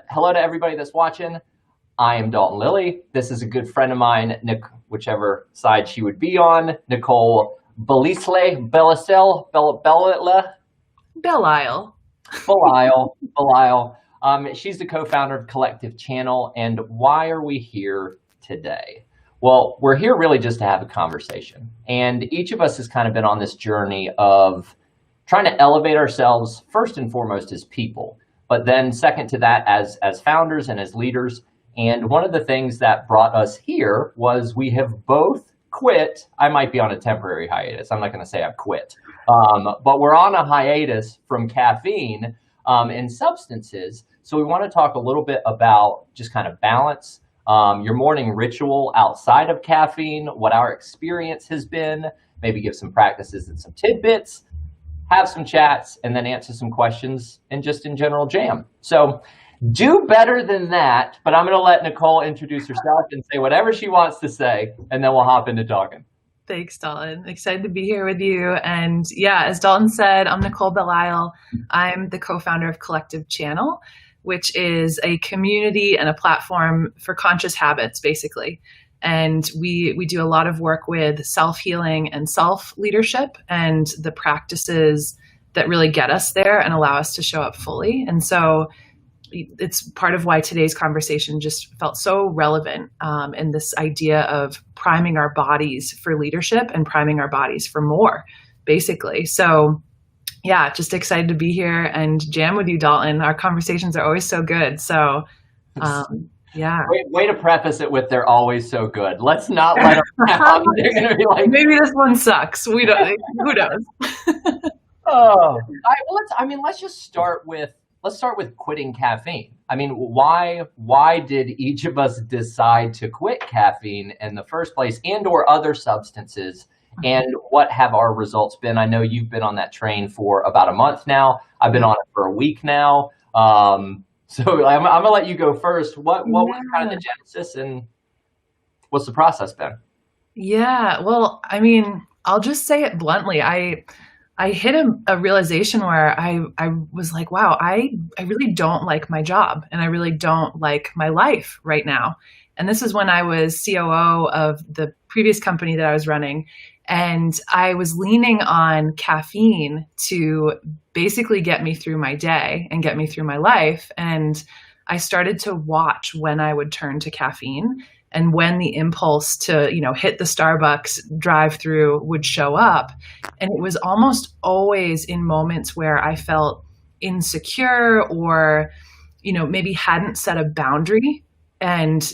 Hello to everybody that's watching. I am Dalton Lilly. This is a good friend of mine, Nick, whichever side she would be on, Nicole Bellisle. She's the co-founder of Collective Channel. And why are we here today? Well, we're here really just to have a conversation. And each of us has kind of been on this journey of trying to elevate ourselves first and foremost as people, but then second to that as founders and as leaders. And one of the things that brought us here was we have both quit. I might be on a temporary hiatus. I'm not going to say I've quit, but we're on a hiatus from caffeine and substances. So we want to talk a little bit about just kind of balance, your morning ritual outside of caffeine, what our experience has been, maybe give some practices and some tidbits, have some chats, and then answer some questions and just in general jam. So do better than that, but I'm going to let Nicole introduce herself and say whatever she wants to say, and then we'll hop into talking. Thanks, Dalton. Excited to be here with you. And yeah, as Dalton said, I'm Nicole Bellisle. I'm the co-founder of Collective Channel, which is a community and a platform for conscious habits, basically. And we do a lot of work with self-healing and self-leadership and the practices that really get us there and allow us to show up fully. And so it's part of why today's conversation just felt so relevant in this idea of priming our bodies for leadership and priming our bodies for more, basically. So yeah, just excited to be here and jam with you, Dalton. Our conversations are always so good. So yeah. Way to preface it with they're always so good. Let's not let them down. They're going to be like, maybe this one sucks. We don't. Who knows? All right. Well, let's just start with quitting caffeine. I mean, why did each of us decide to quit caffeine in the first place, and or other substances? And what have our results been? I know you've been on that train for about a month now. I've been on it for a week now. So I'm going to let you go first. What was kind of the genesis and what's the process been? Yeah, well, I mean, I'll just say it bluntly. I hit a realization where I was like, wow, I really don't like my job and I really don't like my life right now. And this is when I was COO of the previous company that I was running. And I was leaning on caffeine to basically get me through my day and get me through my life. And I started to watch when I would turn to caffeine and when the impulse to, hit the Starbucks drive-through would show up. And it was almost always in moments where I felt insecure or, maybe hadn't set a boundary. And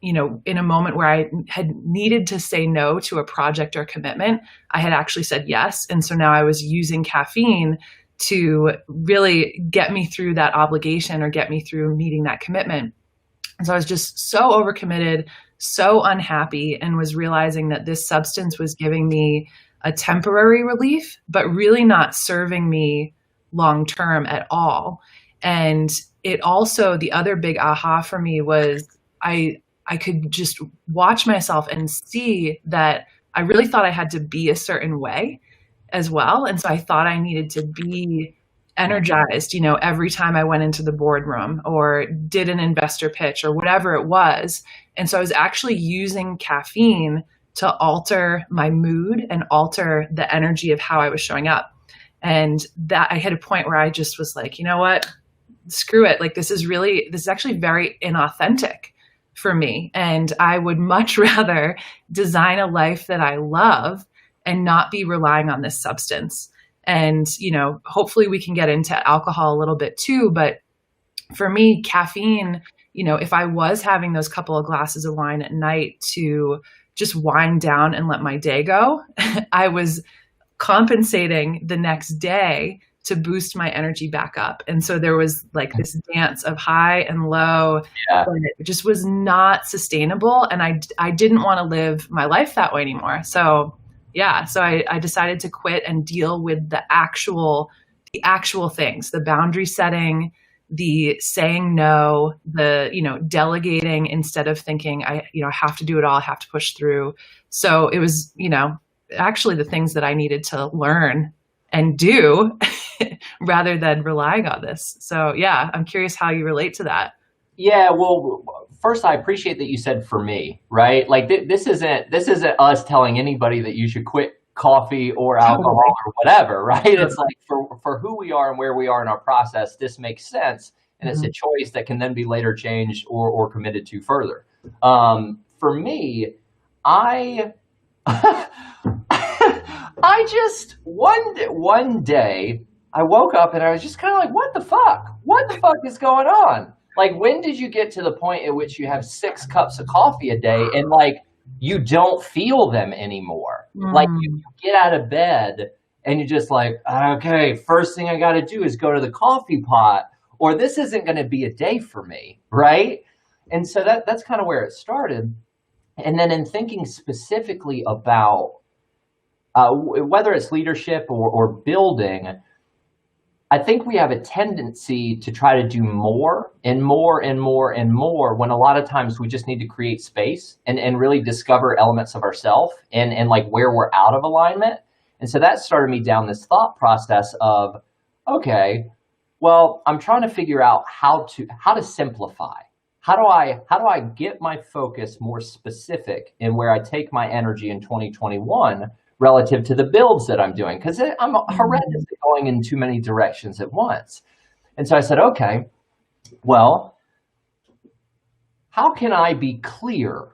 in a moment where I had needed to say no to a project or commitment, I had actually said yes. And so now I was using caffeine to really get me through that obligation or get me through meeting that commitment. And so I was just so overcommitted, so unhappy, and was realizing that this substance was giving me a temporary relief, but really not serving me long-term at all. And it also, the other big aha for me was I could just watch myself and see that I really thought I had to be a certain way as well. And so I thought I needed to be energized, every time I went into the boardroom or did an investor pitch or whatever it was. And so I was actually using caffeine to alter my mood and alter the energy of how I was showing up. And that I hit a point where I just was like, you know what, screw it. Like, this is actually very inauthentic for me. And I would much rather design a life that I love and not be relying on this substance. And, hopefully we can get into alcohol a little bit too. But for me, caffeine, if I was having those couple of glasses of wine at night to just wind down and let my day go, I was compensating the next day to boost my energy back up. And so there was like this dance of high and low. Yeah. And it just was not sustainable. And I didn't want to live my life that way anymore. So yeah, so I decided to quit and deal with the actual things, the boundary setting, the saying no, the, delegating instead of thinking I have to do it all, I have to push through. So it was, actually the things that I needed to learn and do rather than relying on this. So yeah, I'm curious how you relate to that. Yeah, well, first, I appreciate that you said for me, right? Like this isn't us telling anybody that you should quit coffee or alcohol Totally. or whatever, right? It's like for who we are and where we are in our process, this makes sense, and it's a Mhm. choice that can then be later changed or committed to further. For me, I I just one day I woke up and I was just kind of like, what the fuck? What the fuck is going on? Like, when did you get to the point at which you have 6 cups of coffee a day and like you don't feel them anymore? Like you Mm. get out of bed and you're just like, okay, first thing I got to do is go to the coffee pot, or this isn't going to be a day for me, right? And so that's kind of where it started. And then in thinking specifically about whether it's leadership or building, I think we have a tendency to try to do more and more and more and more when a lot of times we just need to create space and really discover elements of ourselves and like where we're out of alignment. And so that started me down this thought process of, okay, well, I'm trying to figure out how to simplify. How do I get my focus more specific in where I take my energy in 2021 relative to the builds that I'm doing? Because I'm Mm. horrendously going in too many directions at once. And so I said, okay, well, how can I be clear?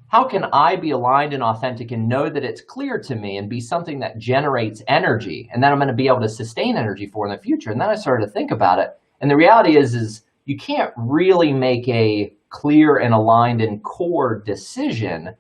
How can I be aligned and authentic and know that it's clear to me and be something that generates energy and that I'm going to be able to sustain energy for in the future? And then I started to think about it. And the reality is you can't really make a clear and aligned and core decision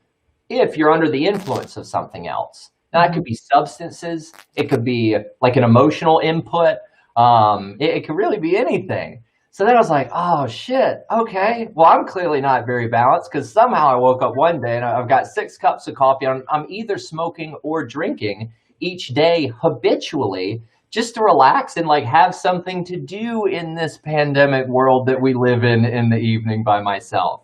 if you're under the influence of something else. Now, that Mhm. could be substances, it could be like an emotional input, it could really be anything. So then I was like, oh shit, okay. Well, I'm clearly not very balanced because somehow I woke up one day and I've got 6 cups of coffee. I'm either smoking or drinking each day habitually just to relax and like have something to do in this pandemic world that we live in the evening by myself.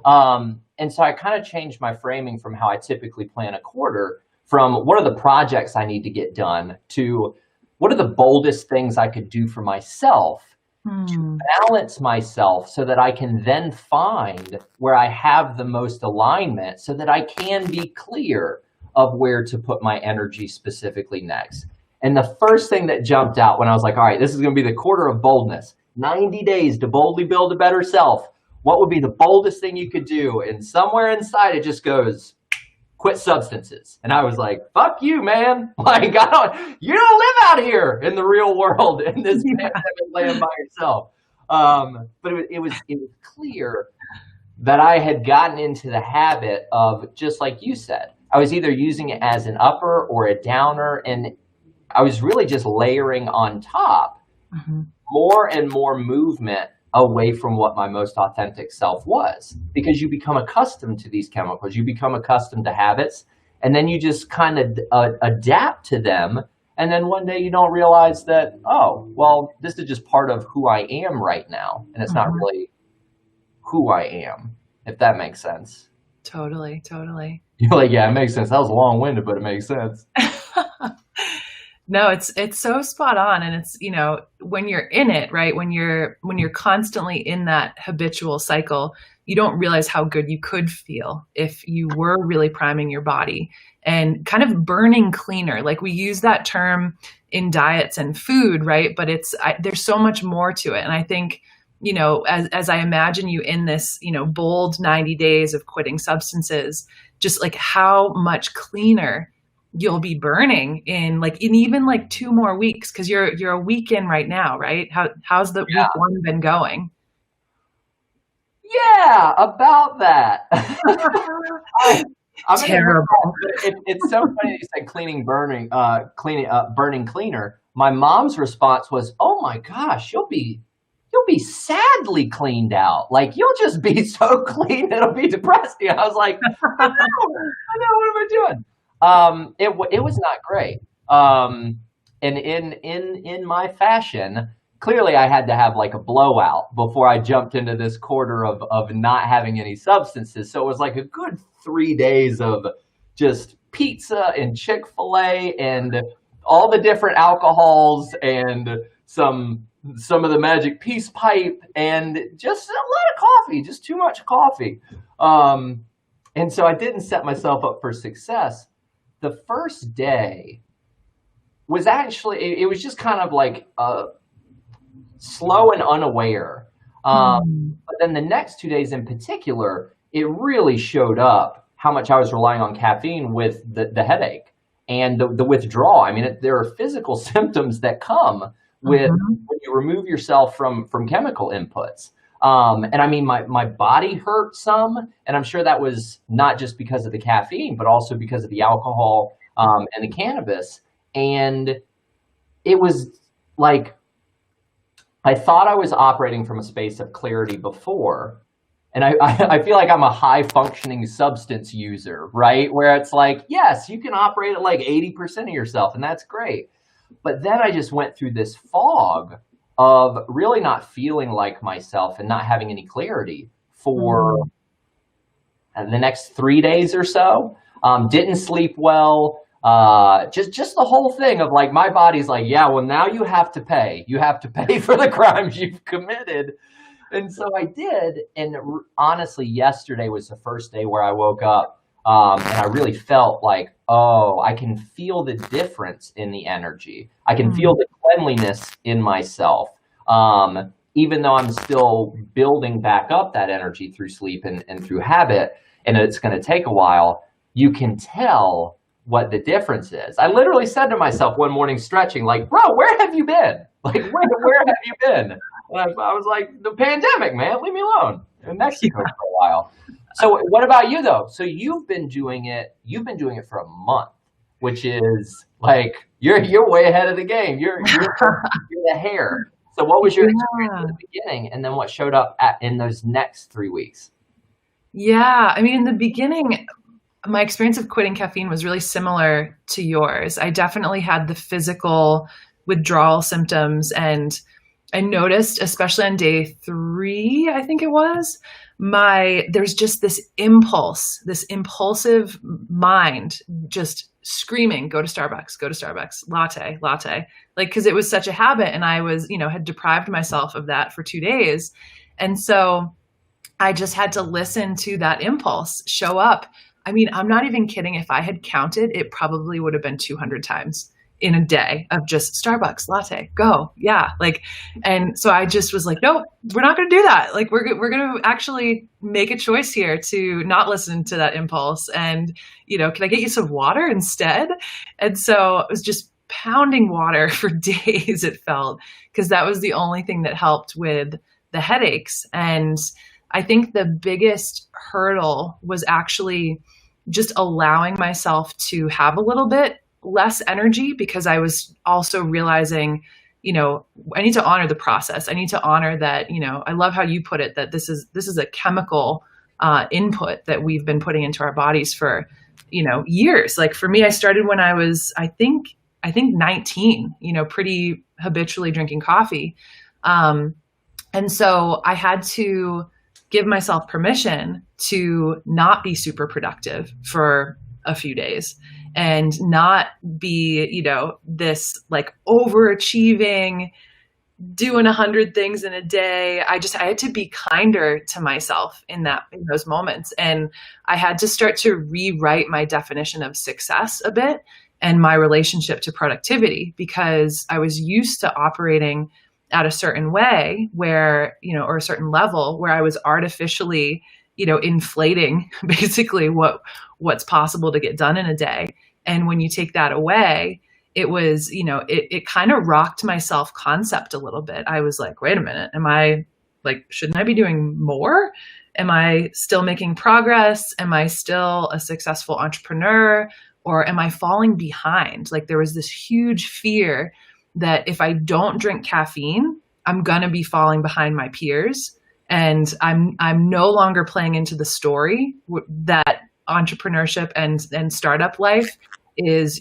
And so I kind of changed my framing from how I typically plan a quarter from what are the projects I need to get done to what are the boldest things I could do for myself to Mm. balance myself so that I can then find where I have the most alignment so that I can be clear of where to put my energy specifically next. And the first thing that jumped out when I was like, all right, this is going to be the quarter of boldness, 90 days to boldly build a better self. What would be the boldest thing you could do? And somewhere inside it just goes, quit substances. And I was like, fuck you, man. Like, you don't live out here in the real world in this Yeah. pandemic land by yourself. But it was clear that I had gotten into the habit of, just like you said, I was either using it as an upper or a downer, and I was really just layering on top Mhm. more and more movement away from what my most authentic self was, because you become accustomed to these chemicals, you become accustomed to habits, and then you just kind of adapt to them, and then one day you don't realize that, oh well, this is just part of who I am right now, and it's not Mhm. really who I am, if that makes sense. Totally, totally. You're like, yeah, it makes sense. That was long-winded, but it makes sense. No, it's so spot on, and it's, when you're in it, right? When you're constantly in that habitual cycle, you don't realize how good you could feel if you were really priming your body and kind of burning cleaner. Like, we use that term in diets and food, right? But there's so much more to it. And I think, as I imagine you in this, bold 90 days of quitting substances, just like how much cleaner you'll be burning in even like 2 more weeks, because you're a week in right now, right? How's the week Yeah, one been going? yeah, about that. I, I'm going to admit that, Terrible. but it's so funny that you said cleaning up, burning cleaner. My mom's response was, "Oh my gosh, you'll be sadly cleaned out. Like you'll just be so clean it'll be depressing." I was like, I know, what am I doing? It was not great. And in my fashion, clearly I had to have like a blowout before I jumped into this quarter of not having any substances. So it was like a good 3 days of just pizza and Chick-fil-A and all the different alcohols and some of the magic peace pipe and just a lot of coffee, just too much coffee. And so I didn't set myself up for success. The first day was actually, it was just kind of like slow and unaware. But then the next 2 days in particular, it really showed up how much I was relying on caffeine with the headache and the withdrawal. I mean, there are physical symptoms that come with when you remove yourself from chemical inputs. And I mean, my body hurt some, and I'm sure that was not just because of the caffeine, but also because of the alcohol and the cannabis. And it was like, I thought I was operating from a space of clarity before. And I feel like I'm a high functioning substance user, right? Where it's like, yes, you can operate at like 80% of yourself, and that's great. But then I just went through this fog of really not feeling like myself and not having any clarity for the next 3 days or so. Didn't sleep well. Just the whole thing of like, my body's like, yeah, well, now you have to pay. You have to pay for the crimes you've committed. And so I did. And honestly, yesterday was the first day where I woke up and I really felt like, oh, I can feel the difference in the energy. I can feel the cleanliness in myself. Even though I'm still building back up that energy through sleep and through habit, and it's going to take a while, you can tell what the difference is. I literally said to myself one morning stretching, like, bro, where have you been? Like, where have you been? And I was like, the pandemic, man, leave me alone. In Mexico for a while. So what about you though? So you've been doing it for a month, which is like, you're way ahead of the game. You're the hair. So what was your experience at the beginning, and then what showed up in those next 3 weeks? Yeah, I mean, in the beginning, my experience of quitting caffeine was really similar to yours. I definitely had the physical withdrawal symptoms, and I noticed, especially on day 3, I think it was, there's just this impulse, this impulsive mind just screaming, go to Starbucks, latte. Like, because it was such a habit, and I was, had deprived myself of that for 2 days. And so I just had to listen to that impulse show up. I mean, I'm not even kidding. If I had counted, it probably would have been 200 times in a day of just Starbucks, latte, go. Yeah. Like, and so I just was like, no, we're not going to do that. Like, we're going to actually make a choice here to not listen to that impulse. And, can I get you some water instead? And so it was just pounding water for days, it felt, because that was the only thing that helped with the headaches. And I think the biggest hurdle was actually just allowing myself to have a little bit less energy, because I was also realizing, I need to honor the process. I need to honor that, I love how you put it, that this is a chemical input that we've been putting into our bodies for, years. Like for me, I started when I was, I think 19, pretty habitually drinking coffee. And so I had to give myself permission to not be super productive for a few days and not be, this like overachieving, doing 100 things in a day. I had to be kinder to myself in those moments. And I had to start to rewrite my definition of success a bit and my relationship to productivity, because I was used to operating at a certain way where, or a certain level where I was artificially, inflating basically what's possible to get done in a day. And when you take that away, it was, it kind of rocked my self-concept a little bit. I was like, wait a minute, shouldn't I be doing more? Am I still making progress? Am I still a successful entrepreneur? Or am I falling behind? Like there was this huge fear that if I don't drink caffeine, I'm going to be falling behind my peers. And I'm no longer playing into the story that entrepreneurship and startup life is,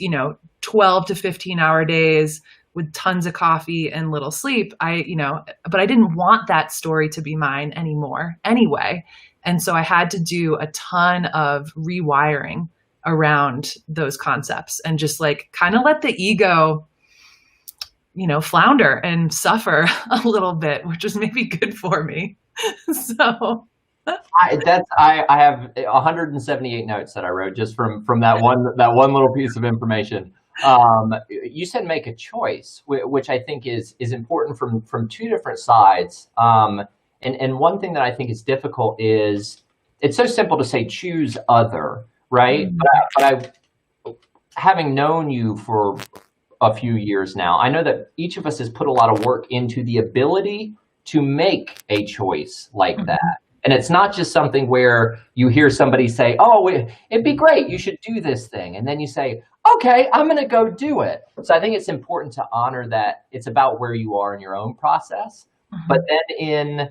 12 to 15 hour days with tons of coffee and little sleep. But I didn't want that story to be mine anymore anyway. And so I had to do a ton of rewiring around those concepts and just like kind of let the ego, flounder and suffer a little bit, which is maybe good for me. So I have 178 notes that I wrote just from that one little piece of information. You said make a choice, which I think is important from two different sides. And one thing that I think is difficult is it's so simple to say choose other, right? But having known you for a few years now, I know that each of us has put a lot of work into the ability to make a choice like that. And it's not just something where you hear somebody say, oh, it'd be great, you should do this thing. And then you say, okay, I'm going to go do it. So I think it's important to honor that it's about where you are in your own process. But then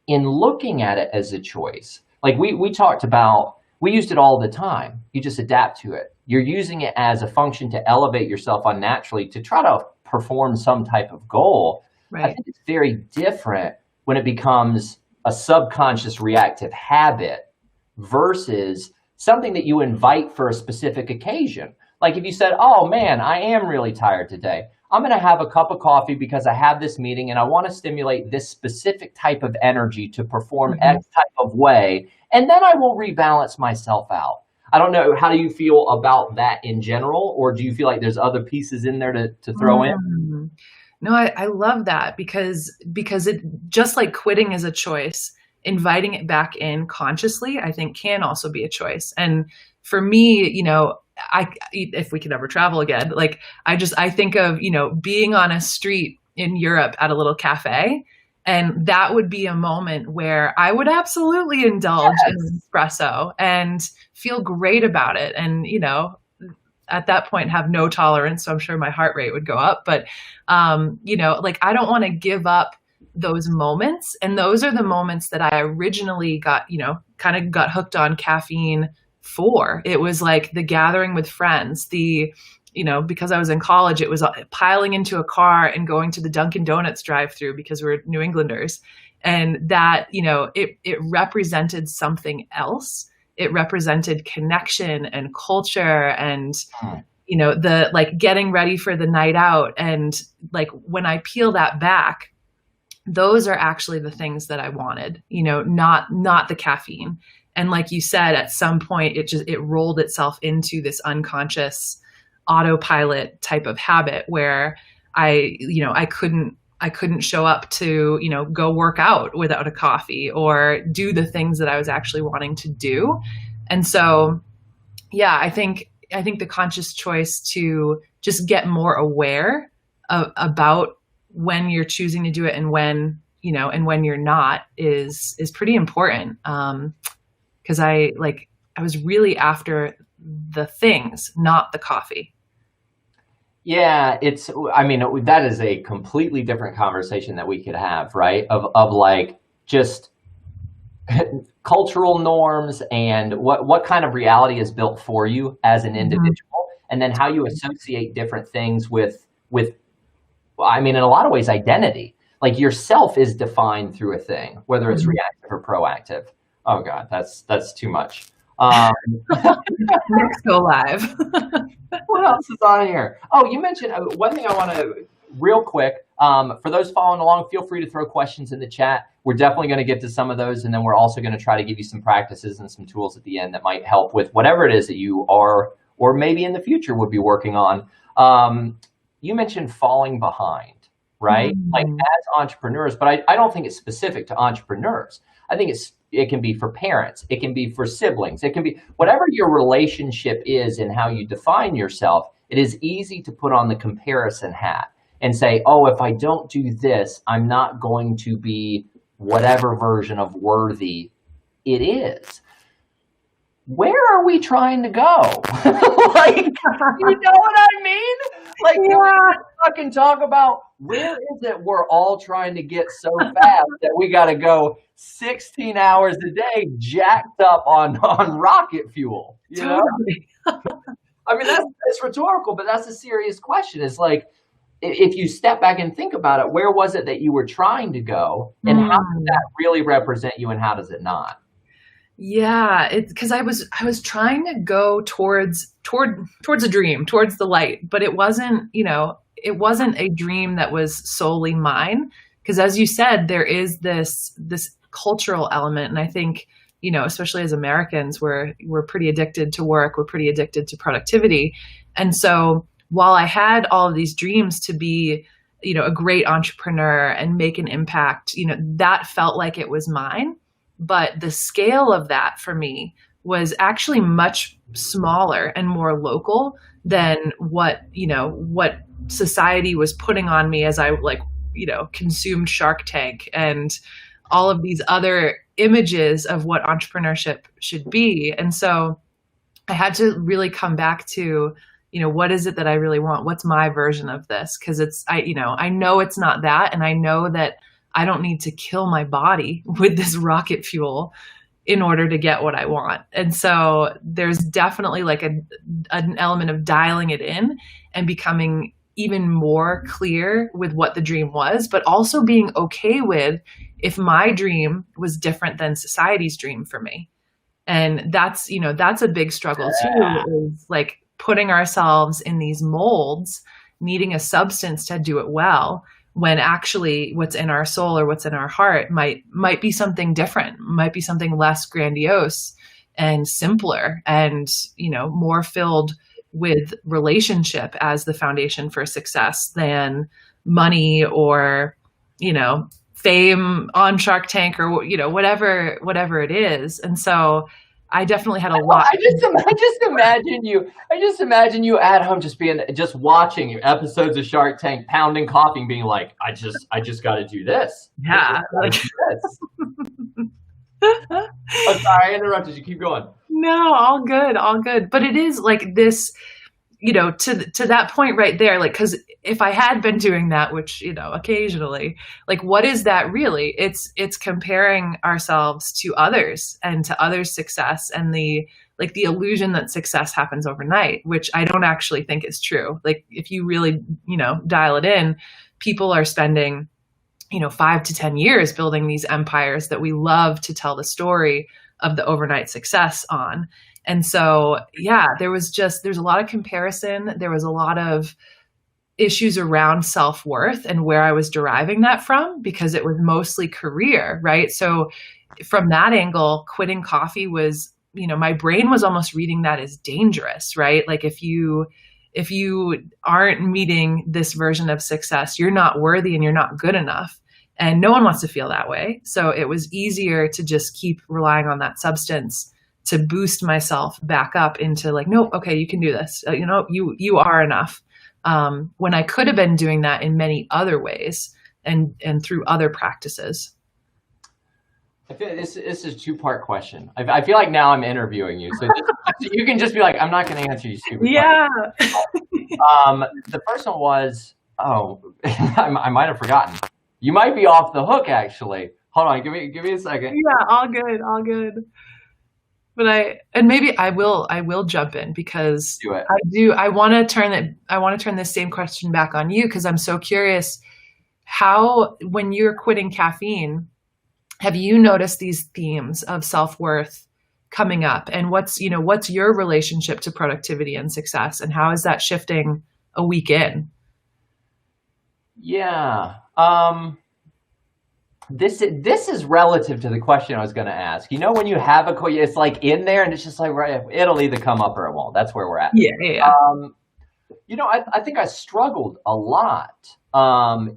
in looking at it as a choice, like we talked about, we used it all the time. You just adapt to it. You're using it as a function to elevate yourself unnaturally to try to perform some type of goal. Right. I think it's very different when it becomes a subconscious reactive habit versus something that you invite for a specific occasion. Like if you said, oh man, I am really tired today. I'm going to have a cup of coffee because I have this meeting and I want to stimulate this specific type of energy to perform X type of way. And then I will rebalance myself out. I don't know. How do you feel about that in general? Or do you feel like there's other pieces in there to throw in? No, I love that because it, just like quitting is a choice, inviting it back in consciously, I think can also be a choice. And for me, if we could ever travel again, like I think of, being on a street in Europe at a little cafe, and that would be a moment where I would absolutely indulge in an espresso and feel great about it. And, at that point have no tolerance. So I'm sure my heart rate would go up, but, like I don't want to give up those moments. And those are the moments that I originally got, kind of got hooked on caffeine for. It was like the gathering with friends, because I was in college, it was piling into a car and going to the Dunkin' Donuts drive-through because we're New Englanders. And that, it represented something else. It represented connection and culture and, the like getting ready for the night out. And like when I peel that back, those are actually the things that I wanted, not the caffeine. And like you said, at some point it rolled itself into this unconscious autopilot type of habit where I couldn't show up to, go work out without a coffee or do the things that I was actually wanting to do. And so, yeah, I think the conscious choice to just get more aware about when you're choosing to do it and when you're not is pretty important. 'Cause I was really after the things, not the coffee. Yeah, that is a completely different conversation that we could have, right? Of like just cultural norms and what kind of reality is built for you as an individual, and then how you associate different things with, in a lot of ways, identity. Like yourself is defined through a thing, whether it's reactive or proactive. Oh God, that's too much. Next go live. What else is on here? Oh, you mentioned one thing I want to real quick. For those following along, feel free to throw questions in the chat. We're definitely going to get to some of those, and then we're also going to try to give you some practices and some tools at the end that might help with whatever it is that you are, or maybe in the future would be working on. You mentioned falling behind, right? Like as entrepreneurs, but I don't think it's specific to entrepreneurs. I think it can be for parents. It can be for siblings. It can be whatever your relationship is and how you define yourself. It is easy to put on the comparison hat and say, oh, if I don't do this, I'm not going to be whatever version of worthy it is. Where are we trying to go? Like, you know what I mean? Like, can we fucking talk about where is it we're all trying to get so fast that we got to go 16 hours a day jacked up on rocket fuel? You know? That's rhetorical, but that's a serious question. It's like, if you step back and think about it, where was it that you were trying to go, and how does that really represent you, and how does it not? Yeah, it's because I was trying to go towards a dream, towards the light, but it wasn't, it wasn't a dream that was solely mine. Because as you said, there is this cultural element, and I think, especially as Americans, we're pretty addicted to work, we're pretty addicted to productivity. And so while I had all of these dreams to be, a great entrepreneur and make an impact, that felt like it was mine. But the scale of that for me was actually much smaller and more local than what society was putting on me as I consumed Shark Tank and all of these other images of what entrepreneurship should be. And so I had to really come back to, what is it that I really want? What's my version of this? Because I know it's not that. And I know that I don't need to kill my body with this rocket fuel in order to get what I want. And so there's definitely like an element of dialing it in and becoming even more clear with what the dream was, but also being okay with if my dream was different than society's dream for me. And that's a big struggle too, is like putting ourselves in these molds, needing a substance to do it well, when actually what's in our soul or what's in our heart might be something different, might be something less grandiose and simpler and, more filled with relationship as the foundation for success than money or, fame on Shark Tank or, whatever it is. And so I definitely had a lot. I just imagine you at home just watching episodes of Shark Tank, pounding coffee, and being like, I just got to do this. Yeah. I'm sorry, I interrupted you. Keep going. No, all good, all good. But it is like this, to that point right there, like, because if I had been doing that, which, occasionally, like, what is that really? It's comparing ourselves to others and to others' success and the illusion that success happens overnight, which I don't actually think is true. Like, if you really, dial it in, people are spending, 5 to 10 years building these empires that we love to tell the story of the overnight success on. And so, yeah, there's a lot of comparison. There was a lot of issues around self-worth and where I was deriving that from, because it was mostly career, right? So from that angle, quitting coffee was, my brain was almost reading that as dangerous, right? Like if you aren't meeting this version of success, you're not worthy and you're not good enough. And no one wants to feel that way. So it was easier to just keep relying on that substance to boost myself back up into like, nope, okay, you can do this. You are enough. When I could have been doing that in many other ways and through other practices. I feel this is a two-part question. I feel like now I'm interviewing you, so you can just be like, I'm not going to answer you stupid. Yeah. The first one was, I might have forgotten. You might be off the hook, actually. Hold on, give me a second. Yeah, all good. But maybe I will jump in because Do it. I want to turn this same question back on you, because I'm so curious how, when you're quitting caffeine, have you noticed these themes of self-worth coming up, and what's your relationship to productivity and success, and how is that shifting a week in? Yeah. This is relative to the question I was going to ask. When you have it's like in there and it's just like, right, it'll either come up or it won't. That's where we're at. Yeah. I think I struggled a lot,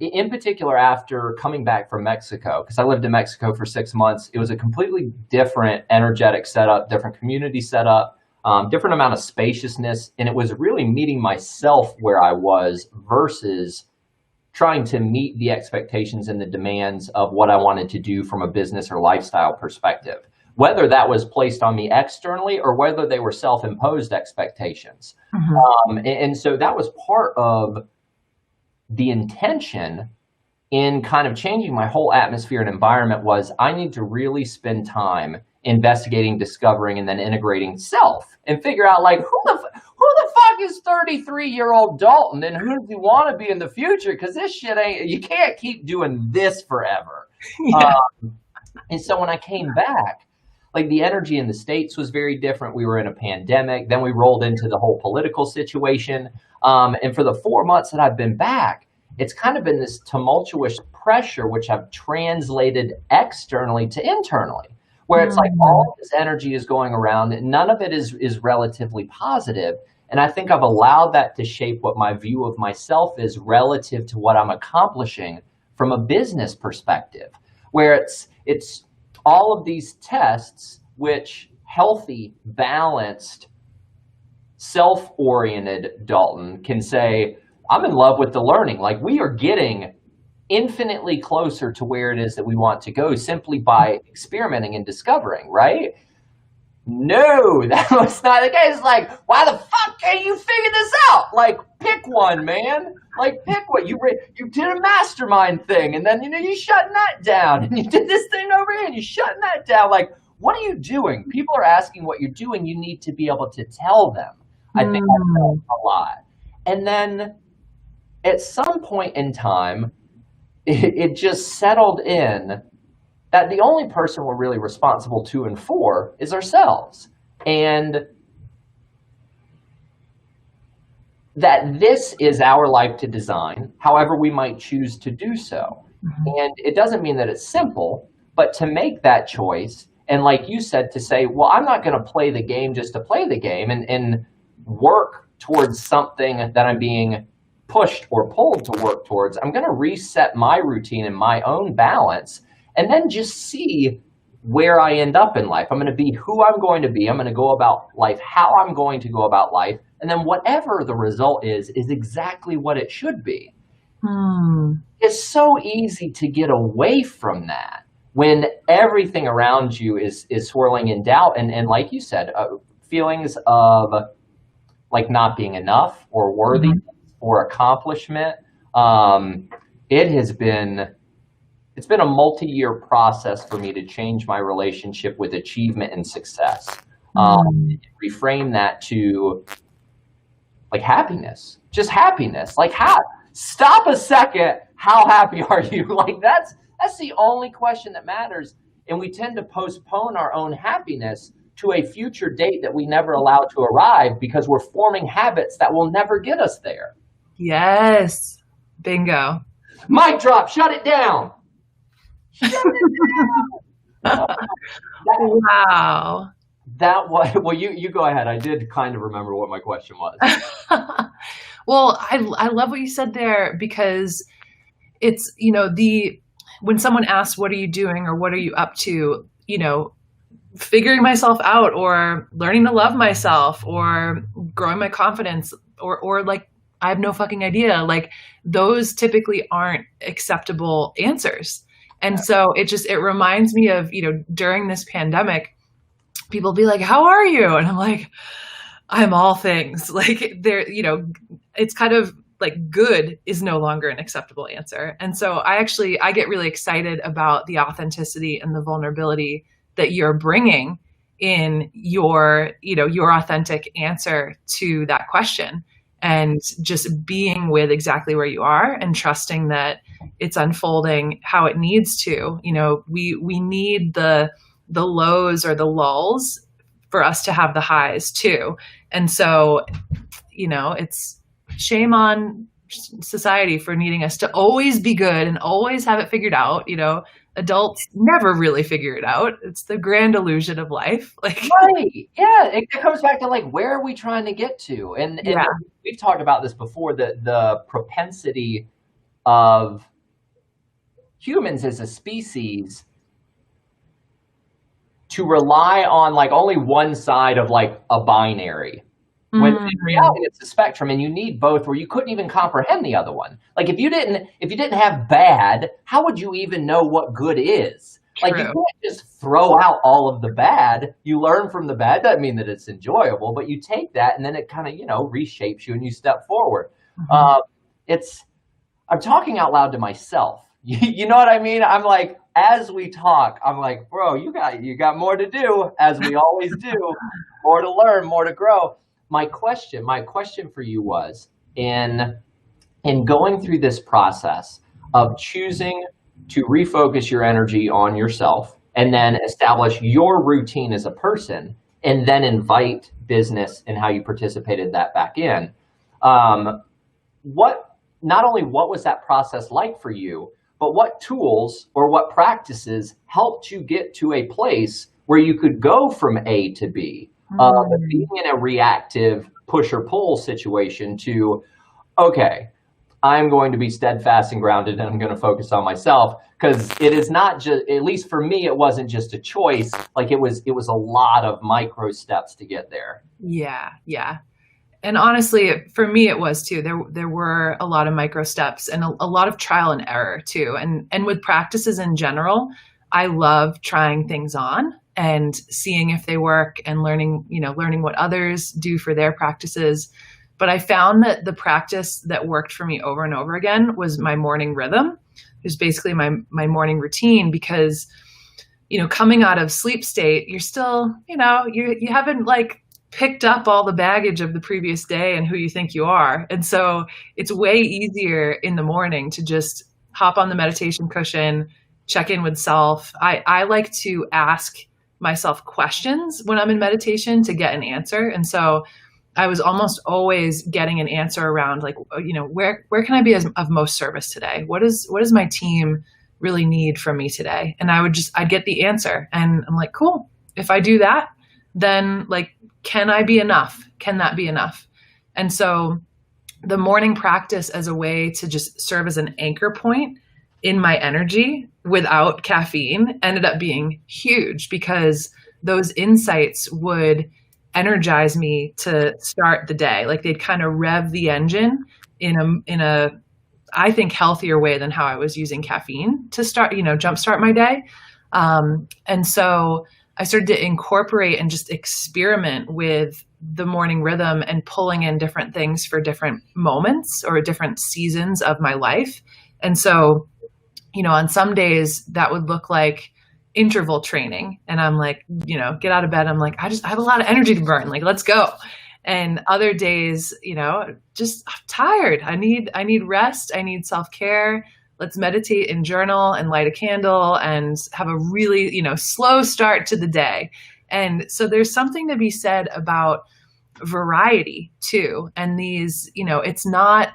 in particular after coming back from Mexico, because I lived in Mexico for 6 months. It was a completely different energetic setup, different community setup, different amount of spaciousness. And it was really meeting myself where I was versus trying to meet the expectations and the demands of what I wanted to do from a business or lifestyle perspective, whether that was placed on me externally or whether they were self-imposed expectations. Mm-hmm. And so that was part of the intention in kind of changing my whole atmosphere and environment. Was I need to really spend time investigating, discovering, and then integrating self and figure out like, who the fuck is 33-year-old Dalton, and who does he want to be in the future? Because this shit you can't keep doing this forever. Yeah. And so when I came back, like the energy in the States was very different. We were in a pandemic. Then we rolled into the whole political situation. And for the 4 months that I've been back, it's kind of been this tumultuous pressure, which I've translated externally to internally, where it's like all this energy is going around and none of it is relatively positive. And I think I've allowed that to shape what my view of myself is relative to what I'm accomplishing from a business perspective, where it's all of these tests, which healthy, balanced, self-oriented Dalton can say, I'm in love with the learning. Like we are getting infinitely closer to where it is that we want to go simply by experimenting and discovering, right? No, that was not the case. It's like, why the fuck can't you figure this out? Like, pick one, man. Like, pick one. You did a mastermind thing, and then, you shutting that down. And you did this thing over here, and you're shutting that down. Like, what are you doing? People are asking what you're doing. You need to be able to tell them. I think that helps a lot. And then at some point in time, it just settled in that the only person we're really responsible to and for is ourselves. And that this is our life to design, however we might choose to do so. And it doesn't mean that it's simple, but to make that choice, and like you said, to say, well, I'm not going to play the game just to play the game and work towards something that I'm being pushed or pulled to work towards. I'm going to reset my routine and my own balance and then just see where I end up in life. I'm going to be who I'm going to be. I'm going to go about life how I'm going to go about life. And then whatever the result is exactly what it should be. It's so easy to get away from that when everything around you is swirling in doubt. And like you said, feelings of like not being enough or worthy or accomplishment. It's been a multi-year process for me to change my relationship with achievement and success. Reframe that to like happiness, just happiness. Like stop a second. How happy are you? Like that's the only question that matters. And we tend to postpone our own happiness to a future date that we never allow to arrive because we're forming habits that will never get us there. Yes. Bingo. Mic drop. Shut it down. Shut it down. Wow. That was, well, you go ahead. I did kind of remember what my question was. Well, I love what you said there because it's, when someone asks, what are you doing or what are you up to, figuring myself out or learning to love myself or growing my confidence or like, I have no fucking idea. Like those typically aren't acceptable answers. And so it reminds me of, during this pandemic, people be like, how are you? And I'm like, I'm all things. Like there, it's kind of like good is no longer an acceptable answer. And so I get really excited about the authenticity and the vulnerability that you're bringing in your authentic answer to that question. And just being with exactly where you are and trusting that it's unfolding how it needs to. We need the lows or the lulls for us to have the highs too. And so, it's shame on society for needing us to always be good and always have it figured out. Adults never really figure it out. It's the grand illusion of life. Like, right. Yeah. It comes back to like, where are we trying to get to? And we've talked about this before, the propensity of humans as a species to rely on like only one side of like a binary. When in reality it's a spectrum and you need both, or you couldn't even comprehend the other one. Like if you didn't have bad, how would you even know what good is? Like you can't just throw out all of the bad. You learn from the bad. Doesn't mean that it's enjoyable, but you take that and then it kind of, reshapes you and you step forward. I'm talking out loud to myself. You know what I mean? I'm like, as we talk, I'm like, bro, you got more to do, as we always do, more to learn, more to grow. My question for you was, in going through this process of choosing to refocus your energy on yourself and then establish your routine as a person, and then invite business and how you participated that back in. Not only what was that process like for you, but what tools or what practices helped you get to a place where you could go from A to B, being in a reactive push or pull situation to, okay, I'm going to be steadfast and grounded, and I'm going to focus on myself, because it is not just, at least for me, it wasn't just a choice. Like it was a lot of micro steps to get there. Yeah, yeah. And honestly, for me, it was too. There were a lot of micro steps and a lot of trial and error too. And with practices in general, I love trying things on and seeing if they work and learning what others do for their practices. But I found that the practice that worked for me over and over again was my morning rhythm. It was basically my morning routine, because, coming out of sleep state, you're still, you haven't like picked up all the baggage of the previous day and who you think you are. And so it's way easier in the morning to just hop on the meditation cushion, check in with self. I like to ask myself questions when I'm in meditation to get an answer. And so I was almost always getting an answer around like, where can I be of most service today? What does my team really need from me today? And I'd get the answer, and I'm like, cool. If I do that, then like, can I be enough? Can that be enough? And so the morning practice as a way to just serve as an anchor point in my energy without caffeine ended up being huge, because those insights would energize me to start the day. Like they'd kind of rev the engine in a I think healthier way than how I was using caffeine to start, jumpstart my day. And so I started to incorporate and just experiment with the morning rhythm and pulling in different things for different moments or different seasons of my life. And so, on some days that would look like interval training. And I'm like, get out of bed. I'm like, I have a lot of energy to burn. Like, let's go. And other days, just I'm tired. I need rest. I need self-care. Let's meditate and journal and light a candle and have a really, slow start to the day. And so there's something to be said about variety too. And these, it's not,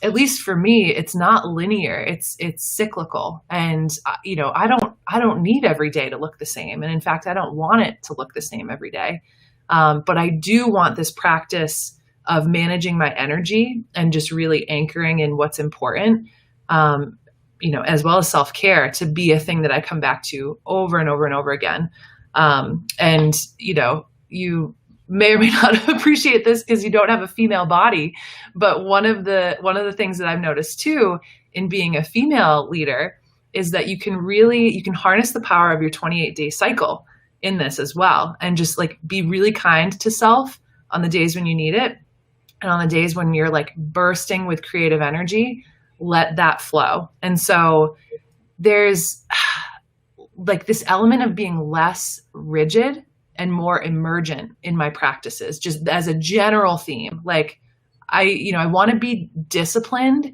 at least for me, it's not linear. It's cyclical. And, I don't need every day to look the same. And in fact, I don't want it to look the same every day. But I do want this practice of managing my energy and just really anchoring in what's important, as well as self-care, to be a thing that I come back to over and over and over again. And you may or may not appreciate this because you don't have a female body, but one of the things that I've noticed too in being a female leader is that you can harness the power of your 28-day cycle in this as well, and just like be really kind to self on the days when you need it, and on the days when you're like bursting with creative energy, let that flow. And so there's like this element of being less rigid and more emergent in my practices, just as a general theme. Like I want to be disciplined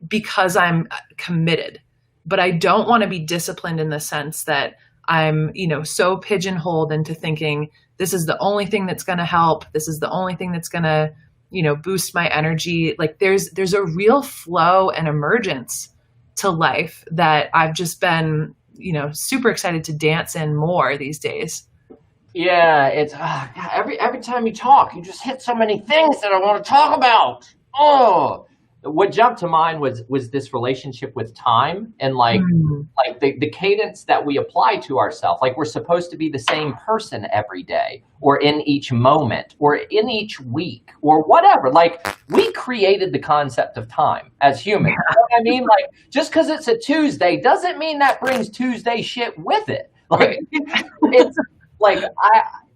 because I'm committed, but I don't want to be disciplined in the sense that I'm, so pigeonholed into thinking this is the only thing that's going to help. This is the only thing that's going to, boost my energy. Like there's a real flow and emergence to life that I've just been, super excited to dance in more these days. Yeah, it's every time you talk, you just hit so many things that I want to talk about. Oh, what jumped to mind was this relationship with time and like the cadence that we apply to ourselves. Like we're supposed to be the same person every day, or in each moment, or in each week, or whatever. Like we created the concept of time as humans. You know what I mean? Like just because it's a Tuesday doesn't mean that brings Tuesday shit with it. Like it's like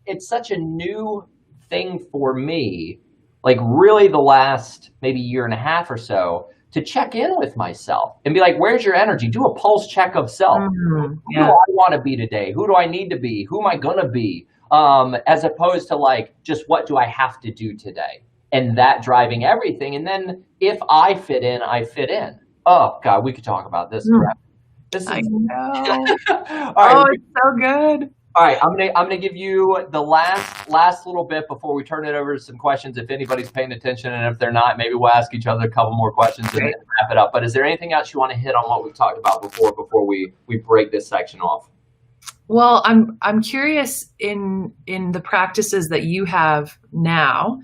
it's such a new thing for me. Like really the last maybe year and a half or so, to check in with myself and be like, where's your energy? Do a pulse check of self. Yeah. Who do I want to be today? Who do I need to be? Who am I going to be? As opposed to like, just what do I have to do today? And that driving everything. And then if I fit in, I fit in. Oh God, we could talk about this. This I is know. all Oh, right. it's so good. All right, I'm gonna give you the last little bit before we turn it over to some questions. If anybody's paying attention, and if they're not, maybe we'll ask each other a couple more questions and Great. then wrap it up. But is there anything else you want to hit on what we've talked about before we break this section off? Well, I'm curious in the practices that you have now,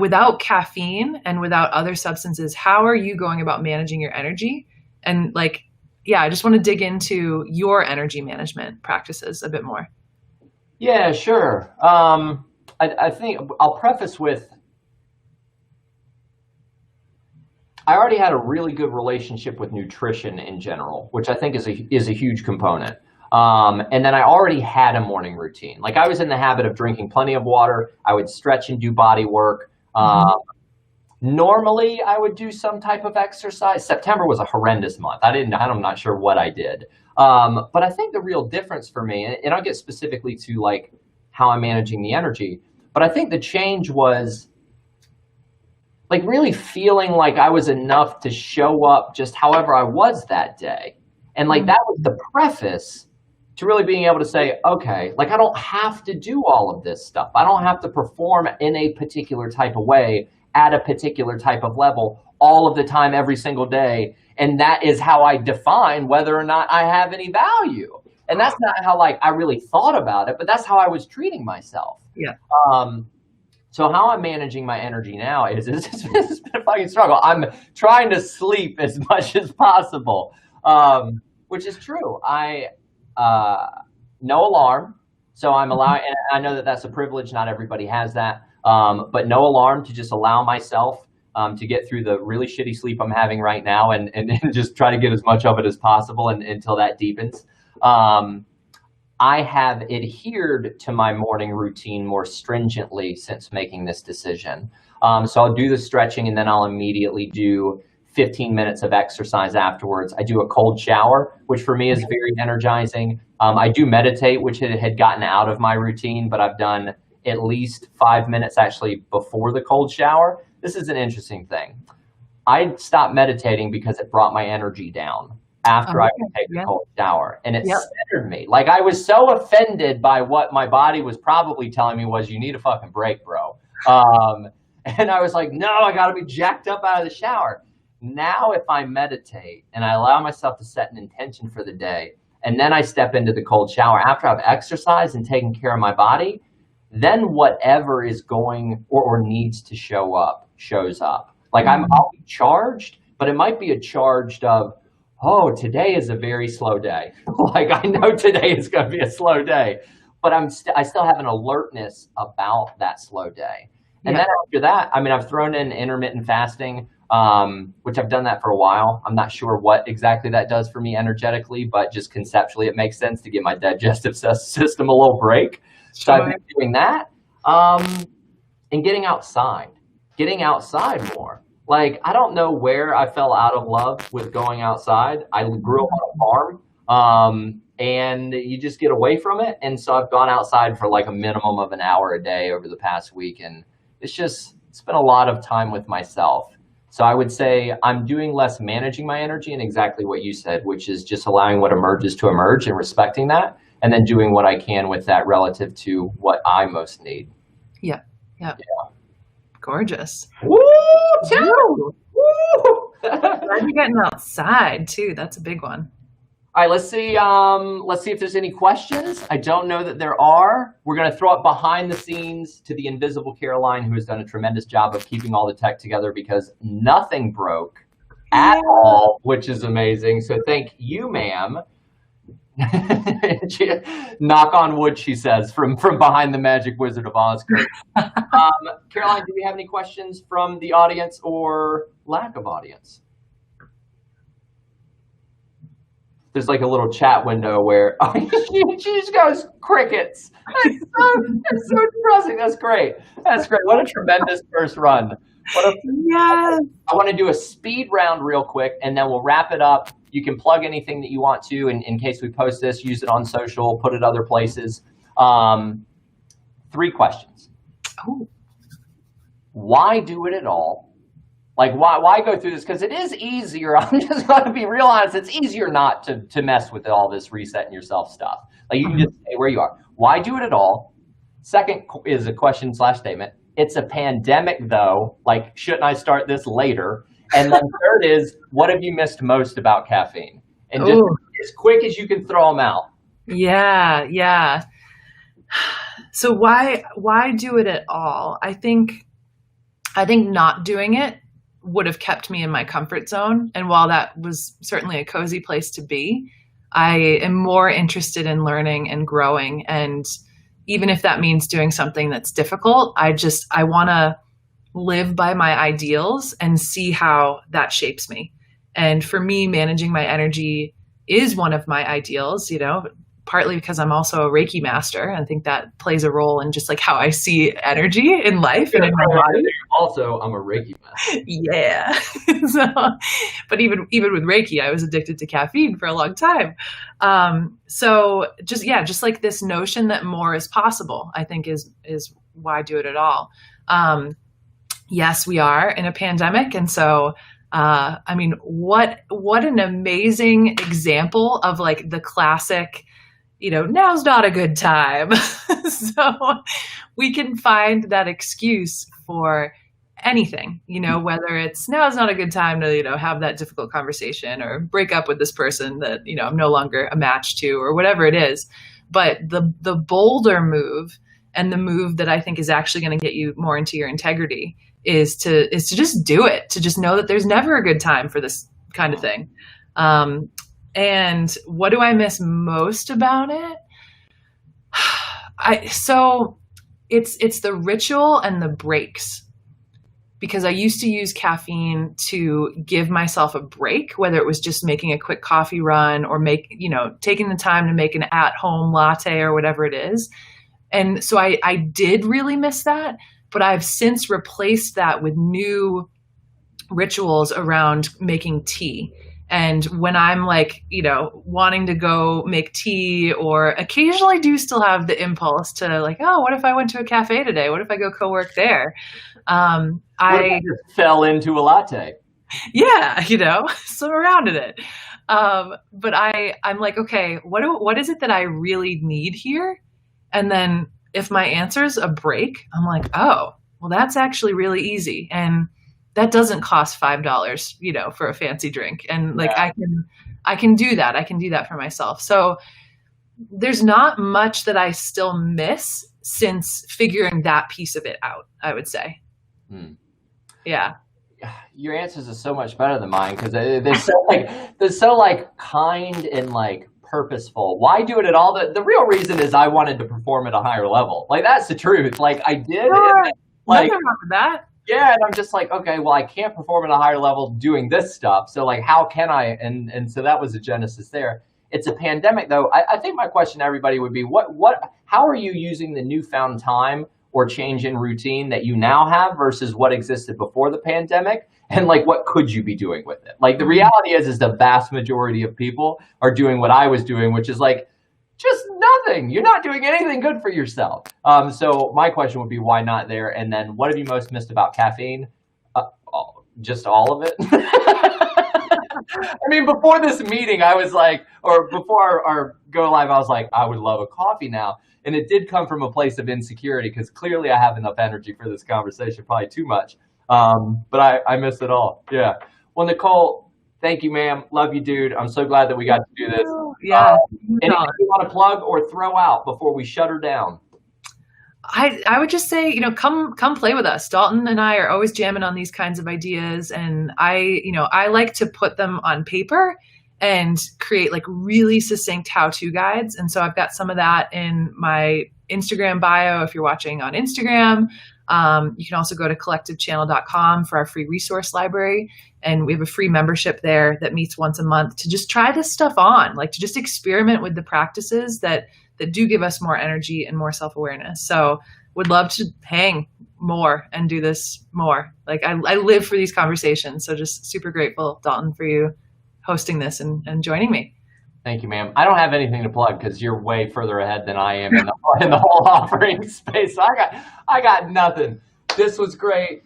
without caffeine and without other substances, how are you going about managing your energy? And like, yeah, I just want to dig into your energy management practices a bit more. Yeah, sure. I think I'll preface with I already had a really good relationship with nutrition in general, which I think is a huge component. And then I already had a morning routine. Like I was in the habit of drinking plenty of water. I would stretch and do body work. Normally, I would do some type of exercise. September was a horrendous month. I'm not sure what I did. But I think the real difference for me, and I'll get specifically to like how I'm managing the energy, but I think the change was like really feeling like I was enough to show up just however I was that day. And like that was the preface to really being able to say, okay, like I don't have to do all of this stuff. I don't have to perform in a particular type of way at a particular type of level all of the time, every single day. And that is how I define whether or not I have any value. And that's not how like I really thought about it, but that's how I was treating myself. Yeah. So how I'm managing my energy now is it's been a fucking struggle. I'm trying to sleep as much as possible, which is true. No alarm, so I'm allowing. And I know that that's a privilege. Not everybody has that, but no alarm to just allow myself to get through the really shitty sleep I'm having right now, and just try to get as much of it as possible until that deepens. I have adhered to my morning routine more stringently since making this decision. So I'll do the stretching and then I'll immediately do 15 minutes of exercise afterwards. I do a cold shower, which for me is very energizing. I do meditate, which had gotten out of my routine, but I've done at least 5 minutes actually before the cold shower. This is an interesting thing. I stopped meditating because it brought my energy down after I would take a cold shower, and it centered me. Like I was so offended by what my body was probably telling me was, you need a fucking break, bro. And I was like, no, I gotta be jacked up out of the shower. Now, if I meditate and I allow myself to set an intention for the day, and then I step into the cold shower after I've exercised and taken care of my body, then whatever is going or needs to show up, shows up. Like I'll be charged, but it might be a charged of, oh, today is a very slow day. Like I know today is going to be a slow day, but I still have an alertness about that slow day. And then after that, I mean, I've thrown in intermittent fasting, which I've done that for a while. I'm not sure what exactly that does for me energetically, but just conceptually, it makes sense to give my digestive system a little break. So I've been doing that, and getting outside more. Like, I don't know where I fell out of love with going outside. I grew up on a farm, and you just get away from it. And so I've gone outside for like a minimum of an hour a day over the past week. And it's been a lot of time with myself. So I would say I'm doing less managing my energy and exactly what you said, which is just allowing what emerges to emerge and respecting that, and then doing what I can with that relative to what I most need. Yeah. Gorgeous. Woo! Woo! Glad you're getting outside too. That's a big one. All right, let's see if there's any questions. I don't know that there are. We're going to throw it behind the scenes to the invisible Caroline, who has done a tremendous job of keeping all the tech together because nothing broke at all, which is amazing. So thank you, ma'am. Knock on wood, she says, from behind the magic Wizard of Oz curtain. Caroline, do we have any questions from the audience or lack of audience? There's like a little chat window where she just goes crickets. That's so depressing. That's great. What a tremendous first run. I want to do a speed round real quick, and then we'll wrap it up. You can plug anything that you want to in case we post this, use it on social, put it other places. 3 questions. Oh. Why do it at all? Like, why go through this? Because it is easier. I'm just going to be real honest. It's easier not to mess with all this resetting yourself stuff. Like, you can just stay where you are. Why do it at all? Second is a question / statement. It's a pandemic, though. Like, shouldn't I start this later? And then third is, what have you missed most about caffeine? And just as quick as you can throw them out. Yeah. So why do it at all? I think not doing it would have kept me in my comfort zone. And while that was certainly a cozy place to be, I am more interested in learning and growing. And even if that means doing something that's difficult, I want to live by my ideals and see how that shapes me. And for me, managing my energy is one of my ideals, partly because I'm also a Reiki master. I think that plays a role in just like how I see energy in life and in my body. Also, I'm a Reiki master. Yeah. But even with Reiki, I was addicted to caffeine for a long time. So just like this notion that more is possible, I think is why do it at all. Yes, we are in a pandemic. And so, what an amazing example of like the classic, now's not a good time. So we can find that excuse for anything, whether it's now's not a good time to, have that difficult conversation or break up with this person that, I'm no longer a match to or whatever it is. But the bolder move and the move that I think is actually going to get you more into your integrity is to just do it, to just know that there's never a good time for this kind of thing. And what do I miss most about it? So it's the ritual and the breaks, because I used to use caffeine to give myself a break, whether it was just making a quick coffee run or taking the time to make an at-home latte or whatever it is. And so I did really miss that, but I've since replaced that with new rituals around making tea. And when I'm like, wanting to go make tea, or occasionally do still have the impulse to like, oh, what if I went to a cafe today? What if I go co-work there? I just fell into a latte. Yeah, surrounded it. But I'm like, okay, what is it that I really need here? And then if my answer is a break, I'm like, oh, well, that's actually really easy. And that doesn't cost $5, for a fancy drink. And like, yeah. I can do that. I can do that for myself. So there's not much that I still miss since figuring that piece of it out, I would say. Yeah. Your answers are so much better than mine, because they're so kind and like purposeful. Why do it at all? The real reason is I wanted to perform at a higher level. Like, that's the truth. Like, I did. Sure. Nothing wrong with that. Yeah, and I'm just like, okay, well, I can't perform at a higher level doing this stuff. So like, how can I? And so that was the genesis there. It's a pandemic, though. I think my question to everybody would be, how are you using the newfound time or change in routine that you now have versus what existed before the pandemic? And like, what could you be doing with it? Like, the reality is the vast majority of people are doing what I was doing, which is like, just nothing. You're not doing anything good for yourself. So my question would be, why not there? And then what have you most missed about caffeine? Just all of it. I mean, before this meeting, I was like, or before our go live, I was like, I would love a coffee now. And it did come from a place of insecurity, because clearly I have enough energy for this conversation, probably too much. But I miss it all. Yeah. Well, Nicole, thank you, ma'am. Love you, dude. I'm so glad that we got to do this. Yeah. Anything you want to plug or throw out before we shut her down? I would just say, come play with us. Dalton and I are always jamming on these kinds of ideas. And I like to put them on paper and create like really succinct how-to guides. And so I've got some of that in my Instagram bio if you're watching on Instagram. You can also go to collectivechannel.com for our free resource library. And we have a free membership there that meets once a month to just try this stuff on, like to just experiment with the practices that do give us more energy and more self-awareness. So would love to hang more and do this more. Like I live for these conversations. So just super grateful, Dalton, for you hosting this and joining me. Thank you, ma'am. I don't have anything to plug because you're way further ahead than I am in the whole offering space. So I got nothing. This was great.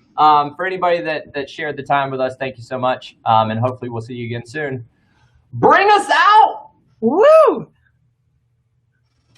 For anybody that shared the time with us, thank you so much. And hopefully we'll see you again soon. Bring us out. Woo!